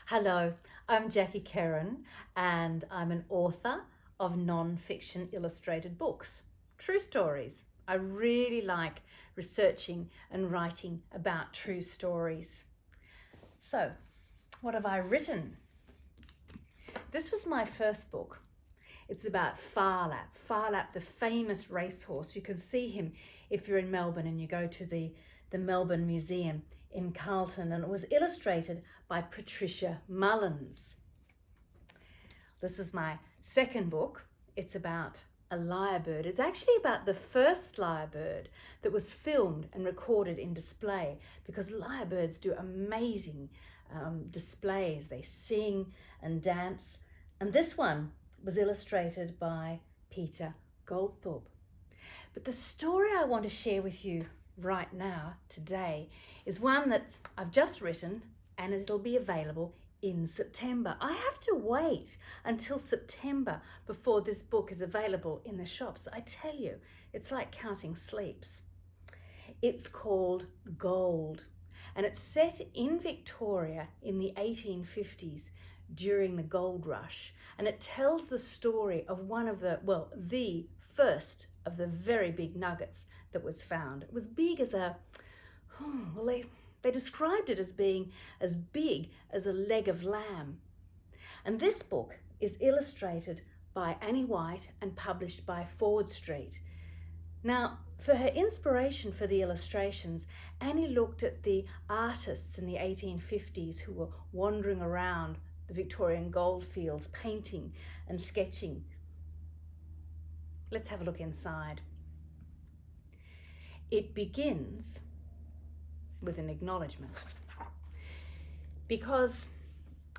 Hello, I'm Jackie Kerin, and I'm an author of non-fiction illustrated books, true stories. I really like researching and writing about true stories. So, what have I written? This was my first book. It's about Phar Lap, the famous racehorse. You can see him if you're in Melbourne and you go to the Melbourne Museum in Carlton, and it was illustrated by Patricia Mullins. This was my second book. It's about a lyrebird. It's actually about the first lyrebird that was filmed and recorded in display, because lyrebirds do amazing displays. They sing and dance. And this one was illustrated by Peter Goldthorpe. But the story I want to share with you right now, today, is one that I've just written, and it'll be available in September. I have to wait until September before this book is available in the shops. I tell you, it's like counting sleeps. It's called Gold, and it's set in Victoria in the 1850s during the gold rush, and it tells the story of the first of the very big nuggets that was found. It was big as they described it as being as big as a leg of lamb. And this book is illustrated by Annie White and published by Ford Street. Now, for her inspiration for the illustrations, Annie looked at the artists in the 1850s who were wandering around the Victorian goldfields, painting and sketching. Let's have a look inside. It begins with an acknowledgement, because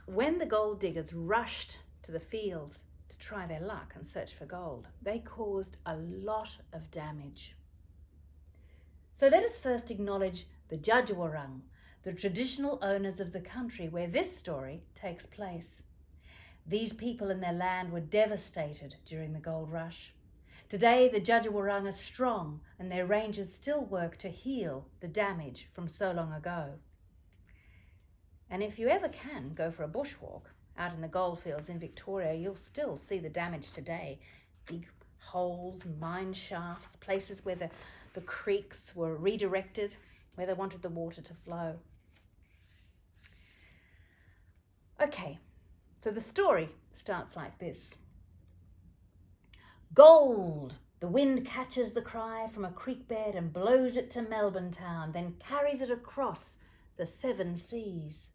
when the gold diggers rushed to the fields to try their luck and search for gold, they caused a lot of damage. So let us first acknowledge the Djadjawarrung, the traditional owners of the country where this story takes place. These people and their land were devastated during the gold rush. Today, the Djadjawarrung are strong, and their rangers still work to heal the damage from so long ago. And if you ever can go for a bushwalk out in the goldfields in Victoria, you'll still see the damage today. Big holes, mine shafts, places where the creeks were redirected, where they wanted the water to flow. Okay, so the story starts like this. Gold! The wind catches the cry from a creek bed and blows it to Melbourne town, then carries it across the 7 seas.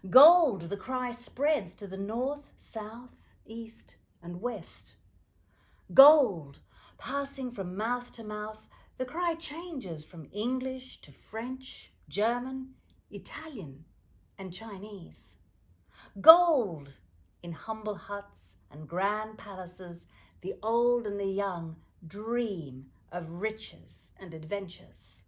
Gold! The cry spreads to the north, south, east and west. Gold! Passing from mouth to mouth, the cry changes from English to French, German, Italian and Chinese. Gold! In humble huts and grand palaces, the old and the young dream of riches and adventures.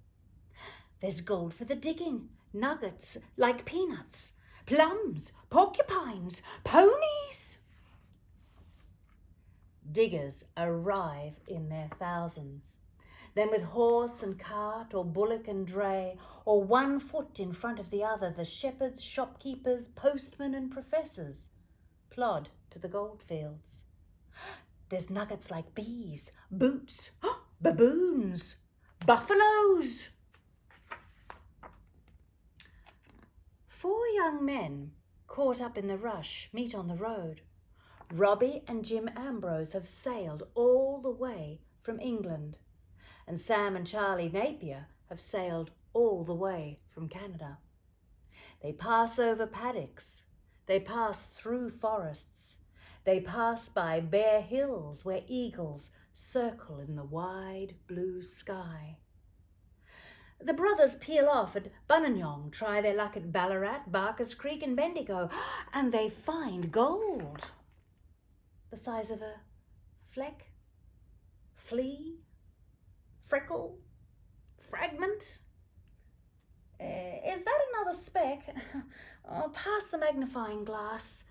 There's gold for the digging, nuggets like peanuts, plums, porcupines, ponies. Diggers arrive in their thousands. Then with horse and cart, or bullock and dray, or one foot in front of the other, the shepherds, shopkeepers, postmen and professors plod to the goldfields. There's nuggets like bees, boots, baboons, buffaloes. 4 young men caught up in the rush meet on the road. Robbie and Jim Ambrose have sailed all the way from England, and Sam and Charlie Napier have sailed all the way from Canada. They pass over paddocks, they pass through forests, they pass by bare hills where eagles circle in the wide blue sky. The brothers peel off at Bunanyong, try their luck at Ballarat, Barker's Creek and Bendigo, and they find gold. The size of a fleck, flea, freckle, fragment. Is that another speck? Oh, pass the magnifying glass.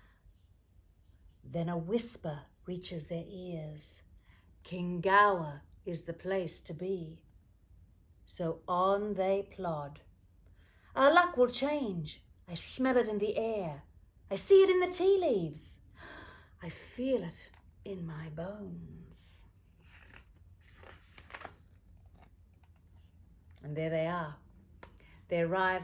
Then a whisper reaches their ears. Kingawa is the place to be. So on they plod. Our luck will change. I smell it in the air. I see it in the tea leaves. I feel it in my bones. And there they are. They arrive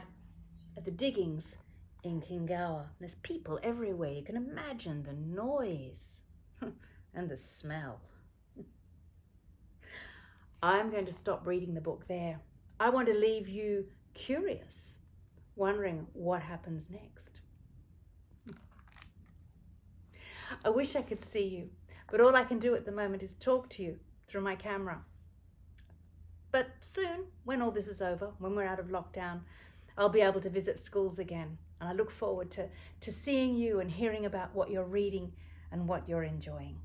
at the diggings in Kingawa. There's people everywhere. You can imagine the noise and the smell. I'm going to stop reading the book there. I want to leave you curious, wondering what happens next. I wish I could see you, but all I can do at the moment is talk to you through my camera. But soon, when all this is over, when we're out of lockdown, I'll be able to visit schools again. And I look forward to seeing you and hearing about what you're reading and what you're enjoying.